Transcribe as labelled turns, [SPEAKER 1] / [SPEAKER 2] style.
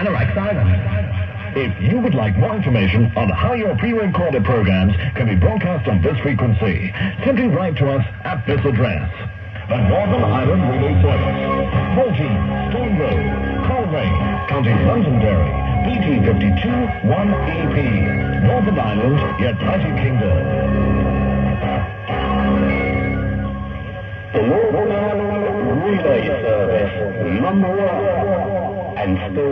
[SPEAKER 1] Anorak Island.
[SPEAKER 2] If you would like more information on how your pre-recorded programs can be broadcast on this frequency, simply write to us at this address. The Northern Ireland Relay Service, 14 Stone Road, Colway, County Londonderry, BT52 1EP, Northern Ireland, United Kingdom. The Northern Ireland Relay Service, number 1, and still